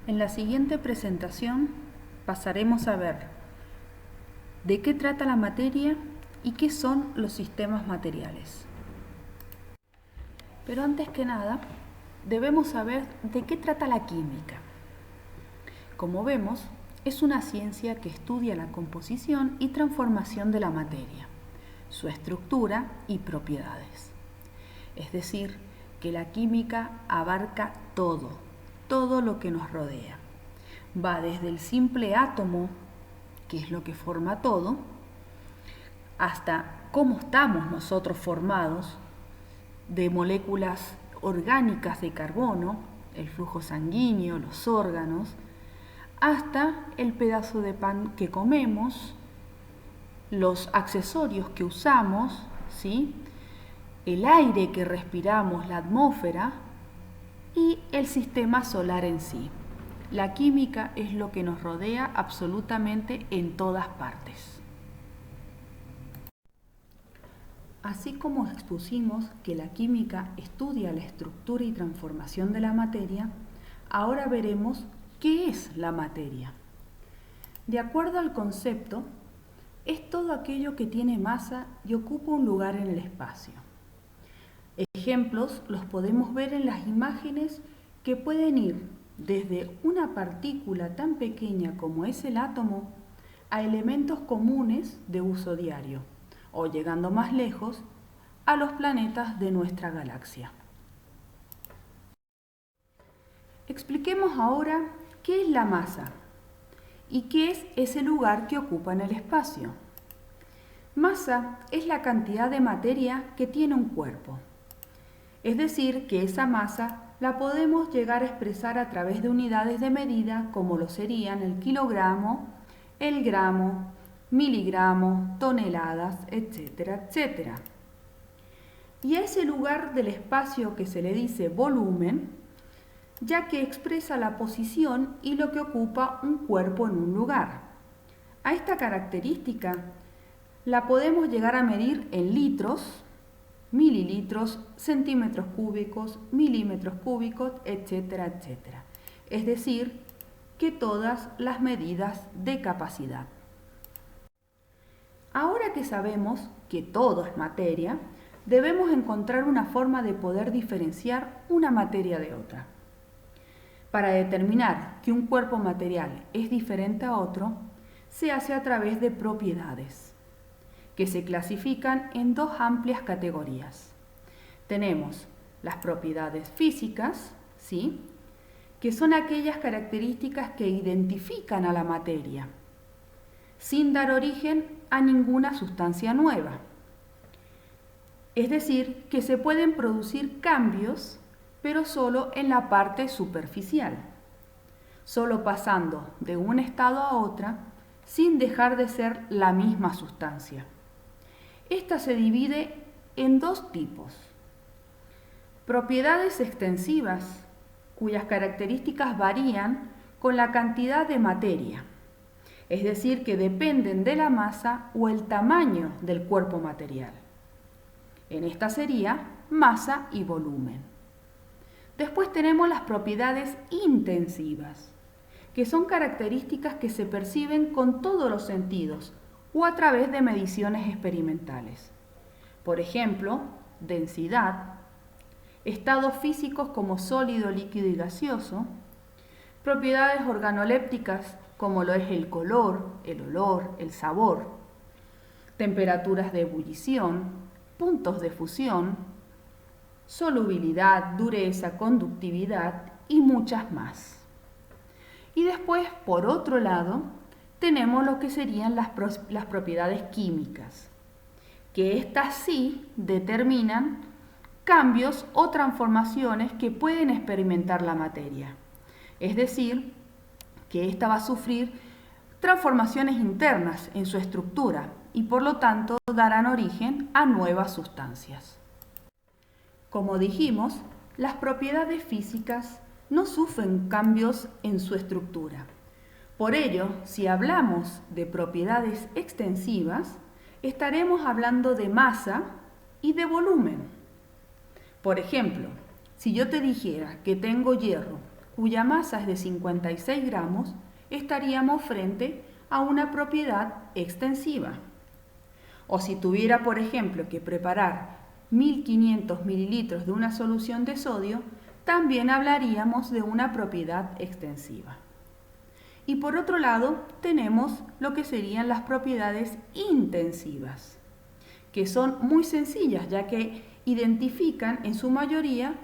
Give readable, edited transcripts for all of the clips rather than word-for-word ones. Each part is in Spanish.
En la siguiente presentación pasaremos a ver de qué trata la materia y qué son los sistemas materiales. Pero antes que nada, debemos saber de qué trata la química. Como vemos, es una ciencia que estudia la composición y transformación de la materia, su estructura y propiedades. Es decir, que la química abarca todo lo que nos rodea. Va desde el simple átomo, que es lo que forma todo, hasta cómo estamos nosotros formados de moléculas orgánicas de carbono, el flujo sanguíneo, los órganos, hasta el pedazo de pan que comemos, los accesorios que usamos, ¿sí? El aire que respiramos, la atmósfera y el sistema solar en sí. La química es lo que nos rodea absolutamente en todas partes. Así como expusimos que la química estudia la estructura y transformación de la materia, ahora veremos qué es la materia. De acuerdo al concepto, es todo aquello que tiene masa y ocupa un lugar en el espacio. Ejemplos los podemos ver en las imágenes que pueden ir desde una partícula tan pequeña como es el átomo a elementos comunes de uso diario, o llegando más lejos, a los planetas de nuestra galaxia. Expliquemos ahora qué es la masa y qué es ese lugar que ocupa en el espacio. Masa es la cantidad de materia que tiene un cuerpo. Es decir, que esa masa la podemos llegar a expresar a través de unidades de medida como lo serían el kilogramo, el gramo, miligramo, toneladas, etcétera, etcétera. Y a ese lugar del espacio que se le dice volumen, ya que expresa la posición y lo que ocupa un cuerpo en un lugar. A esta característica la podemos llegar a medir en litros, mililitros, centímetros cúbicos, milímetros cúbicos, etcétera, etcétera. Es decir, que todas las medidas de capacidad. Ahora que sabemos que todo es materia, debemos encontrar una forma de poder diferenciar una materia de otra. Para determinar que un cuerpo material es diferente a otro, se hace a través de propiedades, que se clasifican en dos amplias categorías. Tenemos las propiedades físicas, ¿sí?, que son aquellas características que identifican a la materia, sin dar origen a ninguna sustancia nueva. Es decir, que se pueden producir cambios, pero solo en la parte superficial, solo pasando de un estado a otro sin dejar de ser la misma sustancia. Esta se divide en dos tipos. Propiedades extensivas, cuyas características varían con la cantidad de materia, es decir, que dependen de la masa o el tamaño del cuerpo material. En esta sería masa y volumen. Después tenemos las propiedades intensivas, que son características que se perciben con todos los sentidos o a través de mediciones experimentales. Por ejemplo, densidad, estados físicos como sólido, líquido y gaseoso, propiedades organolépticas como lo es el color, el olor, el sabor, temperaturas de ebullición, puntos de fusión, solubilidad, dureza, conductividad y muchas más. Y después, por otro lado, tenemos lo que serían las propiedades químicas, que estas sí determinan cambios o transformaciones que pueden experimentar la materia. Es decir, que ésta va a sufrir transformaciones internas en su estructura y por lo tanto darán origen a nuevas sustancias. Como dijimos, las propiedades físicas no sufren cambios en su estructura. Por ello, si hablamos de propiedades extensivas, estaremos hablando de masa y de volumen. Por ejemplo, si yo te dijera que tengo hierro cuya masa es de 56 gramos, estaríamos frente a una propiedad extensiva. O si tuviera, por ejemplo, que preparar 1500 mililitros de una solución de sodio, también hablaríamos de una propiedad extensiva. Y por otro lado, tenemos lo que serían las propiedades intensivas, que son muy sencillas, ya que identifican en su mayoría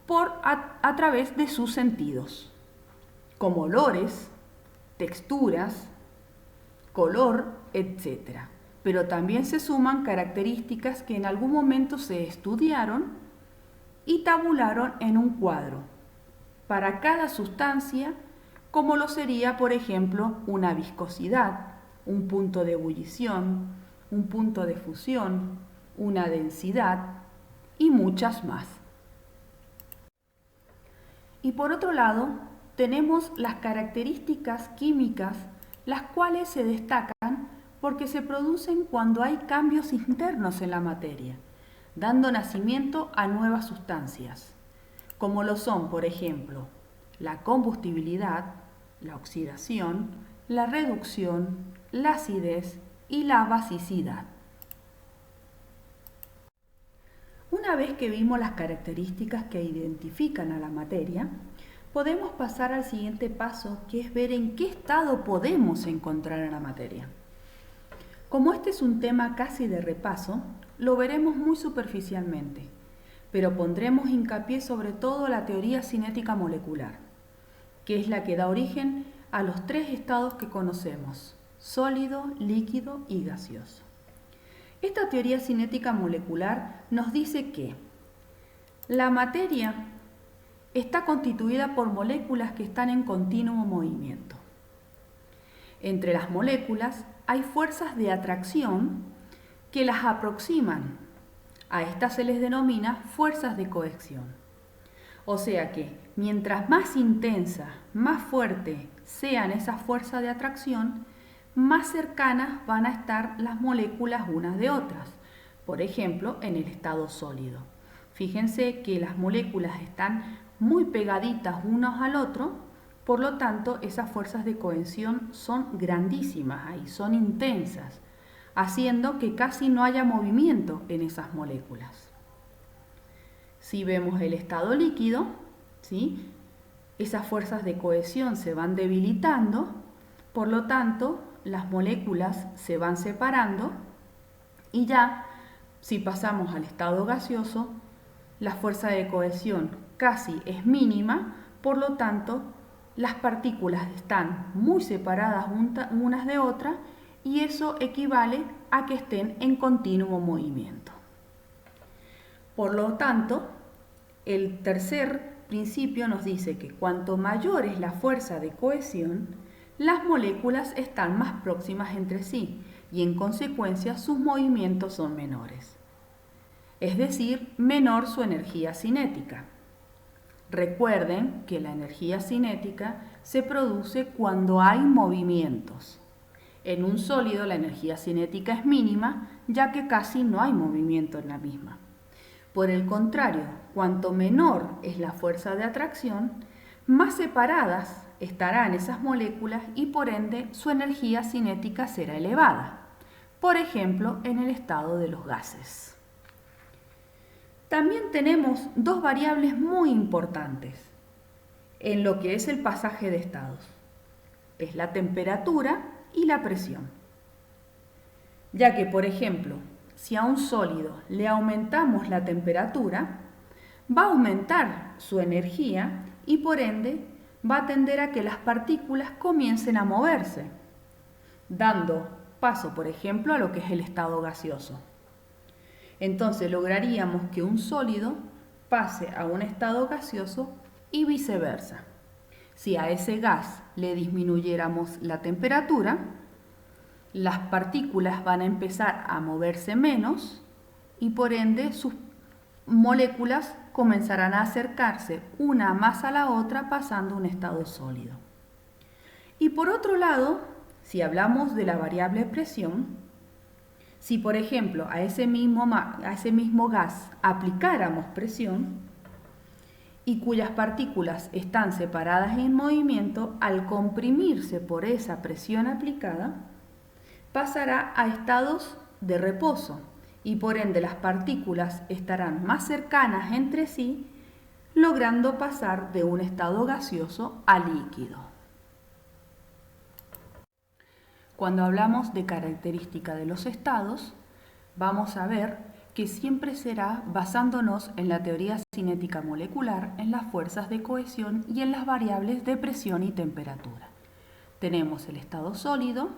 a través de sus sentidos, como olores, texturas, color, etc. Pero también se suman características que en algún momento se estudiaron y tabularon en un cuadro para cada sustancia, como lo sería, por ejemplo, una viscosidad, un punto de ebullición, un punto de fusión, una densidad y muchas más. Y por otro lado, tenemos las características químicas, las cuales se destacan porque se producen cuando hay cambios internos en la materia, dando nacimiento a nuevas sustancias, como lo son, por ejemplo, la combustibilidad, la oxidación, la reducción, la acidez y la basicidad. Una vez que vimos las características que identifican a la materia, podemos pasar al siguiente paso, que es ver en qué estado podemos encontrar a la materia. Como este es un tema casi de repaso, lo veremos muy superficialmente, pero pondremos hincapié sobre todo en la teoría cinética molecular, que es la que da origen a los tres estados que conocemos: sólido, líquido y gaseoso. Esta teoría cinética molecular nos dice que la materia está constituida por moléculas que están en continuo movimiento. Entre las moléculas hay fuerzas de atracción que las aproximan. A estas se les denomina fuerzas de cohesión. O sea que mientras más intensa, más fuerte sean esas fuerzas de atracción, más cercanas van a estar las moléculas unas de otras. Por ejemplo, en el estado sólido. Fíjense que las moléculas están muy pegaditas unos al otro, por lo tanto esas fuerzas de cohesión son grandísimas ahí, son intensas, haciendo que casi no haya movimiento en esas moléculas. Si vemos el estado líquido, ¿sí?, esas fuerzas de cohesión se van debilitando, por lo tanto las moléculas se van separando y ya si pasamos al estado gaseoso, la fuerza de cohesión casi es mínima, por lo tanto las partículas están muy separadas unas de otras y eso equivale a que estén en continuo movimiento. Por lo tanto, el tercer principio nos dice que cuanto mayor es la fuerza de cohesión, las moléculas están más próximas entre sí y en consecuencia sus movimientos son menores. Es decir, menor su energía cinética. Recuerden que la energía cinética se produce cuando hay movimientos. En un sólido la energía cinética es mínima, ya que casi no hay movimiento en la misma. Por el contrario, cuanto menor es la fuerza de atracción, más separadas estarán esas moléculas y por ende su energía cinética será elevada. Por ejemplo, en el estado de los gases. También tenemos dos variables muy importantes en lo que es el pasaje de estados. Es la temperatura y la presión. Ya que, por ejemplo, si a un sólido le aumentamos la temperatura, va a aumentar su energía y por ende va a tender a que las partículas comiencen a moverse, dando paso, por ejemplo, a lo que es el estado gaseoso. Entonces lograríamos que un sólido pase a un estado gaseoso y viceversa. Si a ese gas le disminuyéramos la temperatura, las partículas van a empezar a moverse menos y por ende sus moléculas comenzarán a acercarse una más a la otra pasando a un estado sólido. Y por otro lado, si hablamos de la variable presión, si por ejemplo a ese mismo gas aplicáramos presión y cuyas partículas están separadas en movimiento, al comprimirse por esa presión aplicada, pasará a estados de reposo y por ende las partículas estarán más cercanas entre sí, logrando pasar de un estado gaseoso a líquido. Cuando hablamos de característica de los estados, vamos a ver que siempre será basándonos en la teoría cinética molecular, en las fuerzas de cohesión y en las variables de presión y temperatura. Tenemos el estado sólido,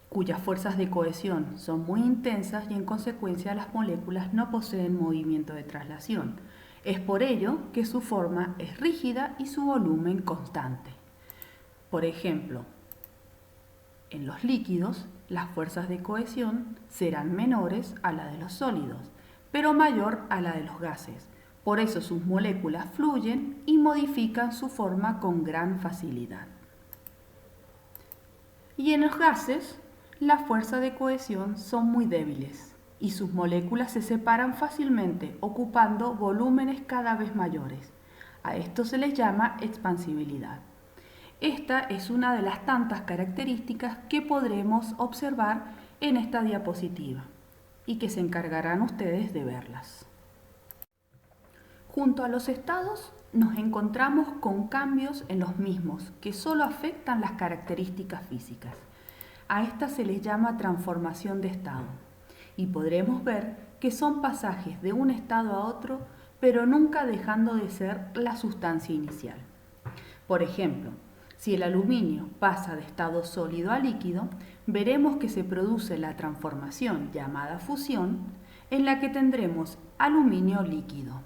cuyas fuerzas de cohesión son muy intensas y en consecuencia las moléculas no poseen movimiento de traslación. Es por ello que su forma es rígida y su volumen constante. Por ejemplo, en los líquidos, las fuerzas de cohesión serán menores a la de los sólidos, pero mayor a la de los gases. Por eso sus moléculas fluyen y modifican su forma con gran facilidad. Y en los gases, las fuerzas de cohesión son muy débiles y sus moléculas se separan fácilmente, ocupando volúmenes cada vez mayores. A esto se les llama expansibilidad. Esta es una de las tantas características que podremos observar en esta diapositiva y que se encargarán ustedes de verlas. Junto a los estados nos encontramos con cambios en los mismos que solo afectan las características físicas. A esta se les llama transformación de estado y podremos ver que son pasajes de un estado a otro, pero nunca dejando de ser la sustancia inicial. Por ejemplo, si el aluminio pasa de estado sólido a líquido, veremos que se produce la transformación llamada fusión, en la que tendremos aluminio líquido.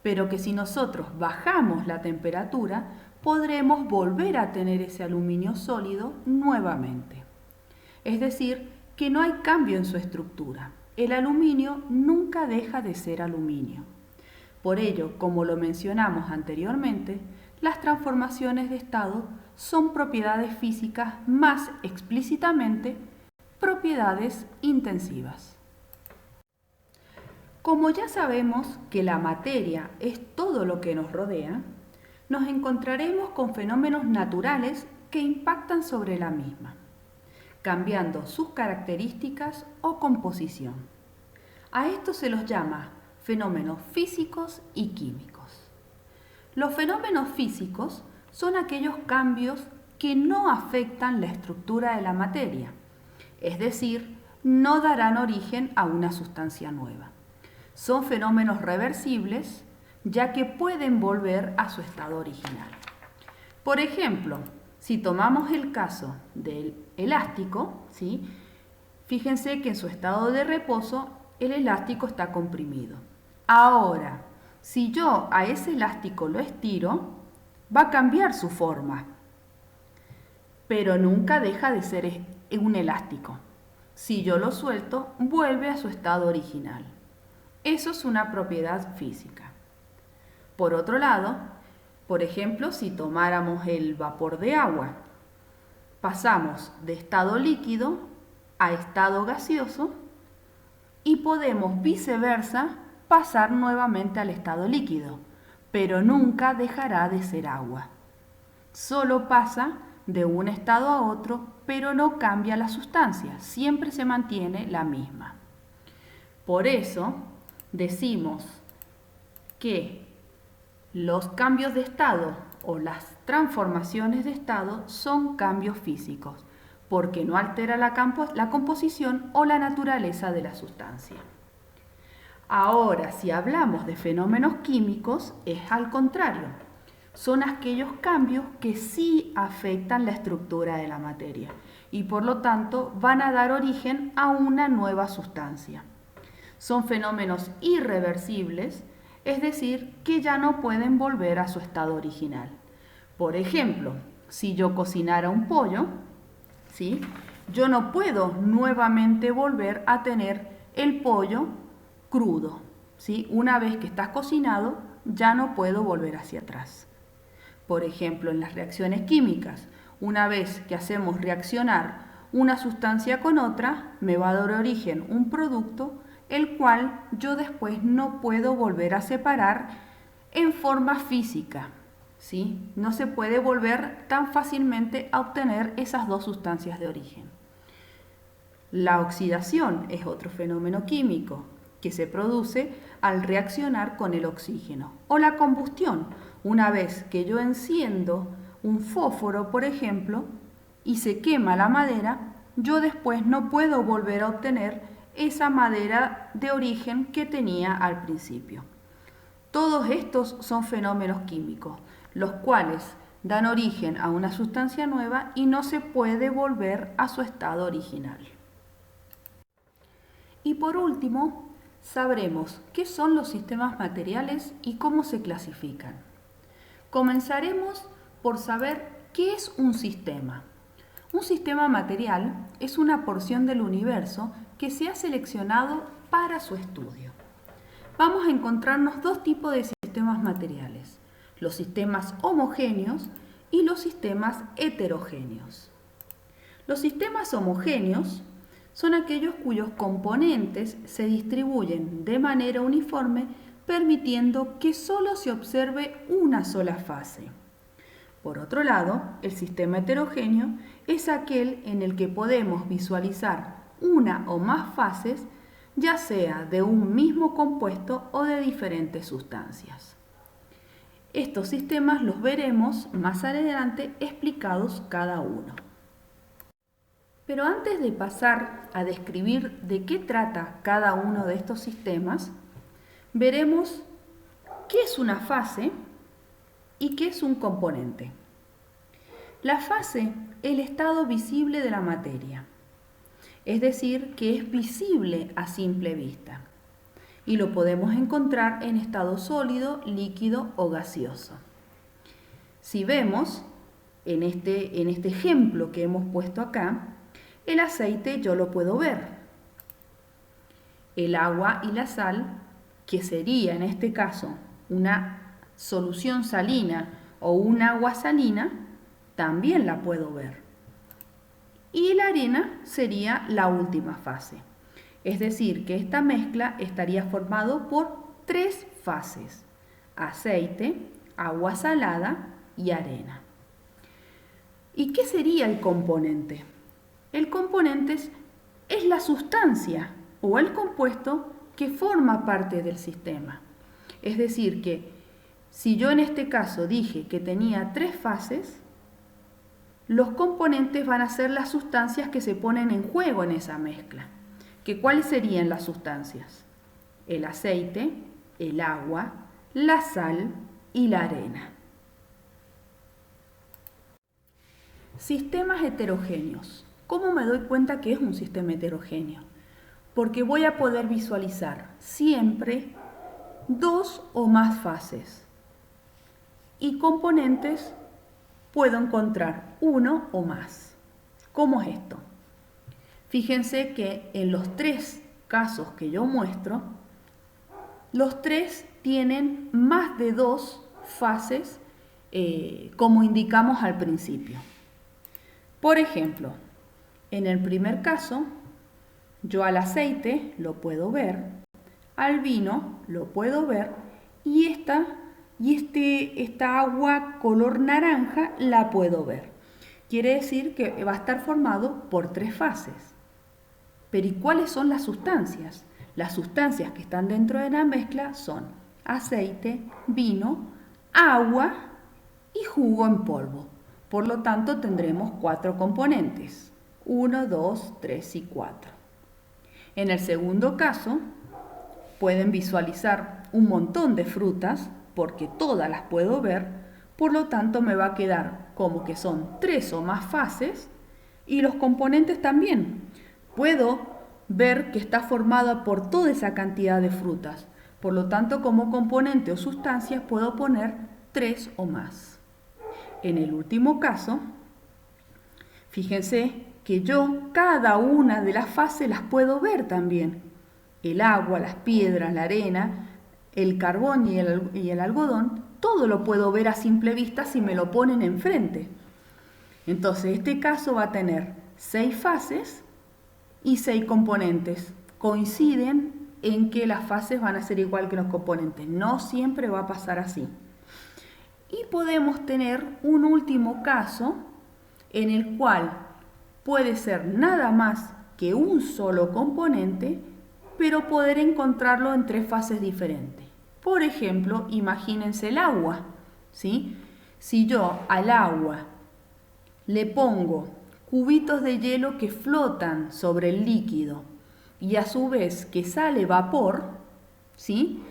Pero que si nosotros bajamos la temperatura, podremos volver a tener ese aluminio sólido nuevamente. Es decir, que no hay cambio en su estructura. El aluminio nunca deja de ser aluminio. Por ello, como lo mencionamos anteriormente, las transformaciones de estado son propiedades físicas, más explícitamente propiedades intensivas. Como ya sabemos que la materia es todo lo que nos rodea, nos encontraremos con fenómenos naturales que impactan sobre la misma, cambiando sus características o composición. A esto se los llama fenómenos físicos y químicos. Los fenómenos físicos son aquellos cambios que no afectan la estructura de la materia, es decir, no darán origen a una sustancia nueva. Son fenómenos reversibles, ya que pueden volver a su estado original. Por ejemplo, si tomamos el caso del elástico, ¿sí? Fíjense que en su estado de reposo el elástico está comprimido. Ahora, si yo a ese elástico lo estiro, va a cambiar su forma, pero nunca deja de ser un elástico. Si yo lo suelto, vuelve a su estado original. Eso es una propiedad física. Por otro lado, por ejemplo, si tomáramos el vapor de agua, pasamos de estado líquido a estado gaseoso y podemos viceversa pasar nuevamente al estado líquido, pero nunca dejará de ser agua. Solo pasa de un estado a otro, pero no cambia la sustancia, siempre se mantiene la misma. Por eso decimos que los cambios de estado o las transformaciones de estado son cambios físicos, porque no altera la composición o la naturaleza de la sustancia. Ahora, si hablamos de fenómenos químicos, es al contrario. Son aquellos cambios que sí afectan la estructura de la materia y por lo tanto van a dar origen a una nueva sustancia. Son fenómenos irreversibles, es decir, que ya no pueden volver a su estado original. Por ejemplo, si yo cocinara un pollo, ¿sí? Yo no puedo nuevamente volver a tener el pollo crudo, ¿sí? Una vez que está cocinado, ya no puedo volver hacia atrás. Por ejemplo, en las reacciones químicas, una vez que hacemos reaccionar una sustancia con otra, me va a dar origen un producto, el cual yo después no puedo volver a separar en forma física, ¿sí? No se puede volver tan fácilmente a obtener esas dos sustancias de origen. La oxidación es otro fenómeno químico que se produce al reaccionar con el oxígeno. O la combustión, una vez que yo enciendo un fósforo, por ejemplo, y se quema la madera, yo después no puedo volver a obtener esa madera de origen que tenía al principio. Todos estos son fenómenos químicos, los cuales dan origen a una sustancia nueva y no se puede volver a su estado original. Y por último, sabremos qué son los sistemas materiales y cómo se clasifican. Comenzaremos por saber qué es un sistema. Un sistema material es una porción del universo que se ha seleccionado para su estudio. Vamos a encontrarnos dos tipos de sistemas materiales: los sistemas homogéneos y los sistemas heterogéneos. Los sistemas homogéneos son aquellos cuyos componentes se distribuyen de manera uniforme, permitiendo que solo se observe una sola fase. Por otro lado, el sistema heterogéneo es aquel en el que podemos visualizar una o más fases, ya sea de un mismo compuesto o de diferentes sustancias. Estos sistemas los veremos más adelante explicados cada uno. Pero antes de pasar a describir de qué trata cada uno de estos sistemas, veremos qué es una fase y qué es un componente. La fase es el estado visible de la materia, es decir, que es visible a simple vista, y lo podemos encontrar en estado sólido, líquido o gaseoso. Si vemos en este ejemplo que hemos puesto acá, el aceite yo lo puedo ver. El agua y la sal, que sería en este caso una solución salina o un agua salina, también la puedo ver. Y la arena sería la última fase. Es decir, que esta mezcla estaría formado por tres fases: aceite, agua salada y arena. ¿Y qué sería el componente? El componente es la sustancia o el compuesto que forma parte del sistema. Es decir, que si yo en este caso dije que tenía tres fases, los componentes van a ser las sustancias que se ponen en juego en esa mezcla. ¿Cuáles serían las sustancias? El aceite, el agua, la sal y la arena. Sistemas heterogéneos. ¿Cómo me doy cuenta que es un sistema heterogéneo? Porque voy a poder visualizar siempre dos o más fases. Y componentes puedo encontrar uno o más. ¿Cómo es esto? Fíjense que en los tres casos que yo muestro, los tres tienen más de dos fases, como indicamos al principio. Por ejemplo, en el primer caso, yo al aceite lo puedo ver, al vino lo puedo ver y esta agua color naranja la puedo ver. Quiere decir que va a estar formado por tres fases. Pero ¿y cuáles son las sustancias? Las sustancias que están dentro de la mezcla son aceite, vino, agua y jugo en polvo. Por lo tanto, tendremos cuatro componentes: 1, 2, 3 y 4. En el segundo caso, pueden visualizar un montón de frutas, porque todas las puedo ver, por lo tanto me va a quedar como que son tres o más fases, y los componentes también. Puedo ver que está formada por toda esa cantidad de frutas, por lo tanto como componente o sustancias puedo poner tres o más. En el último caso, fíjense que yo cada una de las fases las puedo ver también. El agua, las piedras, la arena, el carbón y el algodón, todo lo puedo ver a simple vista si me lo ponen enfrente. Entonces este caso va a tener 6 fases y 6 componentes. Coinciden en que las fases van a ser igual que los componentes. No siempre va a pasar así. Y podemos tener un último caso en el cual puede ser nada más que un solo componente, pero poder encontrarlo en tres fases diferentes. Por ejemplo, imagínense el agua, ¿sí? Si yo al agua le pongo cubitos de hielo que flotan sobre el líquido y a su vez que sale vapor, ¿sí?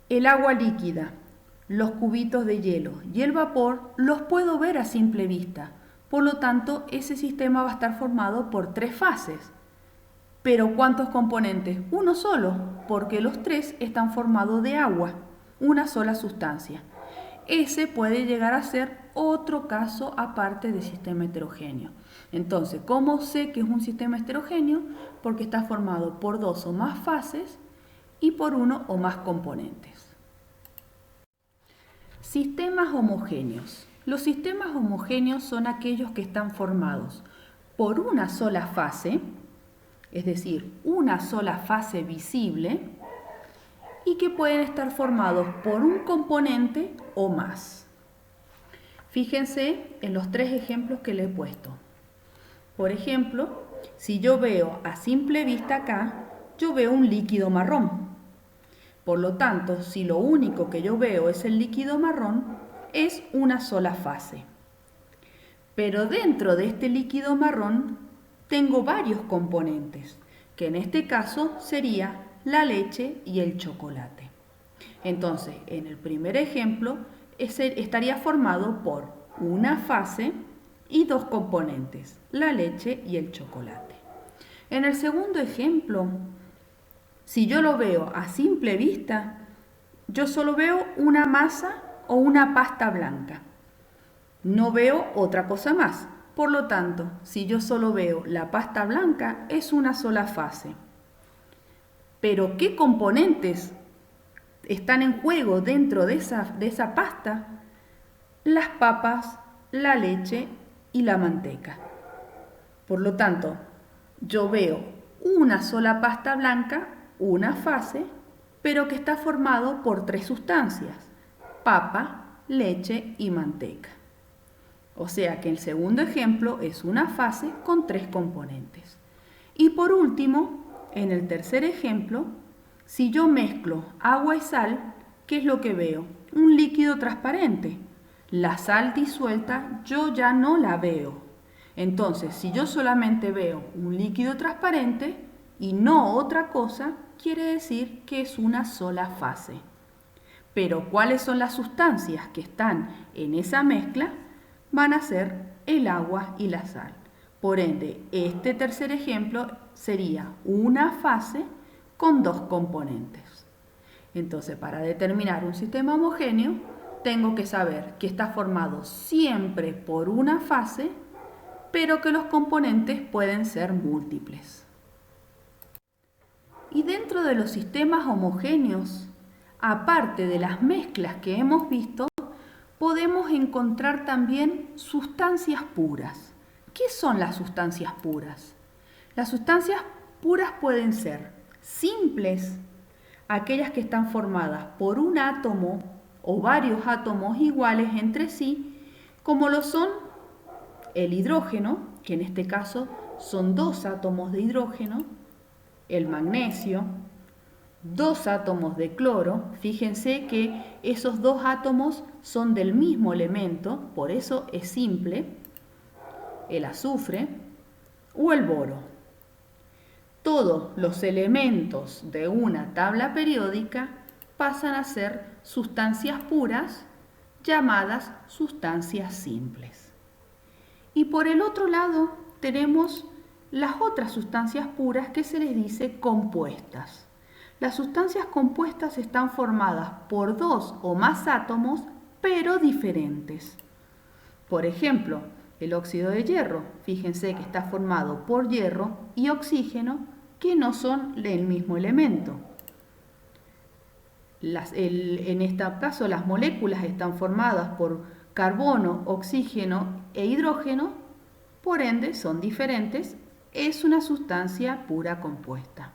El agua líquida, los cubitos de hielo y el vapor los puedo ver a simple vista. Por lo tanto, ese sistema va a estar formado por tres fases. ¿Pero cuántos componentes? Uno solo, porque los tres están formados de agua, una sola sustancia. Ese puede llegar a ser otro caso aparte del sistema heterogéneo. Entonces, ¿cómo sé que es un sistema heterogéneo? Porque está formado por dos o más fases y por uno o más componentes. Sistemas homogéneos. Los sistemas homogéneos son aquellos que están formados por una sola fase, es decir, una sola fase visible, y que pueden estar formados por un componente o más. Fíjense en los tres ejemplos que le he puesto. Por ejemplo, si yo veo a simple vista acá, yo veo un líquido marrón. Por lo tanto, si lo único que yo veo es el líquido marrón, es una sola fase. Pero dentro de este líquido marrón tengo varios componentes, que en este caso sería la leche y el chocolate. Entonces, en el primer ejemplo, estaría formado por una fase y dos componentes, la leche y el chocolate. En el segundo ejemplo, si yo lo veo a simple vista, yo solo veo una masa o una pasta blanca. No veo otra cosa más. Por lo tanto, si yo solo veo la pasta blanca, es una sola fase. Pero ¿qué componentes están en juego dentro de esa pasta? Las papas, la leche y la manteca. Por lo tanto, yo veo una sola pasta blanca, una fase, pero que está formado por tres sustancias: papa, leche y manteca. O sea que el segundo ejemplo es una fase con tres componentes. Y por último, en el tercer ejemplo, si yo mezclo agua y sal, ¿qué es lo que veo? Un líquido transparente. La sal disuelta yo ya no la veo. Entonces, si yo solamente veo un líquido transparente y no otra cosa, quiere decir que es una sola fase. Pero ¿cuáles son las sustancias que están en esa mezcla? Van a ser el agua y la sal. Por ende, este tercer ejemplo sería una fase con dos componentes. Entonces, para determinar un sistema homogéneo, tengo que saber que está formado siempre por una fase, pero que los componentes pueden ser múltiples. Y dentro de los sistemas homogéneos, aparte de las mezclas que hemos visto, podemos encontrar también sustancias puras. ¿Qué son las sustancias puras? Las sustancias puras pueden ser simples, aquellas que están formadas por un átomo o varios átomos iguales entre sí, como lo son el hidrógeno, que en este caso son dos átomos de hidrógeno, el magnesio, dos átomos de cloro. Fíjense que esos dos átomos son del mismo elemento, por eso es simple, el azufre o el boro. Todos los elementos de una tabla periódica pasan a ser sustancias puras, llamadas sustancias simples. Y por el otro lado tenemos las otras sustancias puras que se les dice compuestas. Las sustancias compuestas están formadas por dos o más átomos, pero diferentes. Por ejemplo, el óxido de hierro, fíjense que está formado por hierro y oxígeno, que no son el mismo elemento. En este caso, las moléculas están formadas por carbono, oxígeno e hidrógeno, por ende son diferentes, es una sustancia pura compuesta.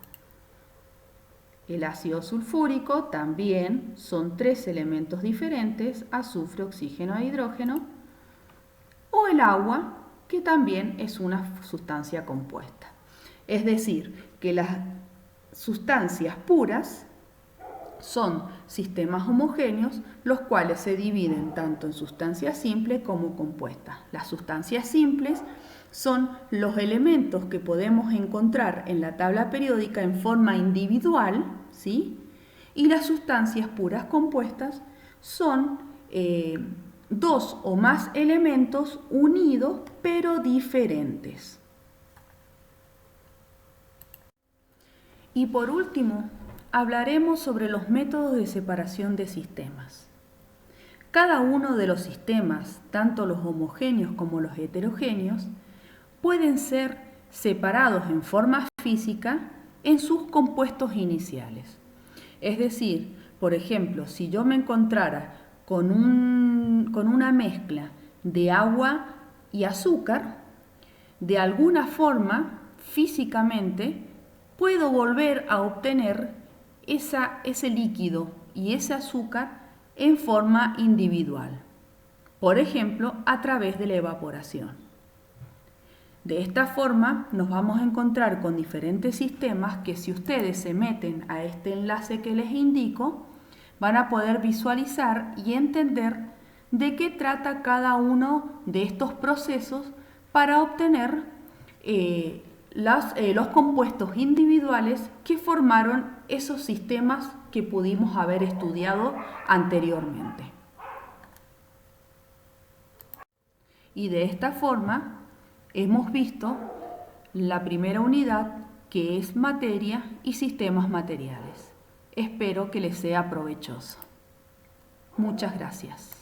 El ácido sulfúrico también son 3 elementos diferentes, azufre, oxígeno e hidrógeno, o el agua, que también es una sustancia compuesta. Es decir, que las sustancias puras son sistemas homogéneos, los cuales se dividen tanto en sustancias simples como compuestas. Las sustancias simples son los elementos que podemos encontrar en la tabla periódica en forma individual, ¿sí? Y las sustancias puras compuestas son 2 o más elementos unidos pero diferentes. Y por último, hablaremos sobre los métodos de separación de sistemas. Cada uno de los sistemas, tanto los homogéneos como los heterogéneos, pueden ser separados en forma física en sus compuestos iniciales. Es decir, por ejemplo, si yo me encontrara con una mezcla de agua y azúcar, de alguna forma, físicamente, puedo volver a obtener ese líquido y ese azúcar en forma individual, por ejemplo, a través de la evaporación. De esta forma nos vamos a encontrar con diferentes sistemas que, si ustedes se meten a este enlace que les indico, van a poder visualizar y entender de qué trata cada uno de estos procesos para obtener los compuestos individuales que formaron esos sistemas que pudimos haber estudiado anteriormente. Y de esta forma hemos visto la primera unidad, que es materia y sistemas materiales. Espero que les sea provechoso. Muchas gracias.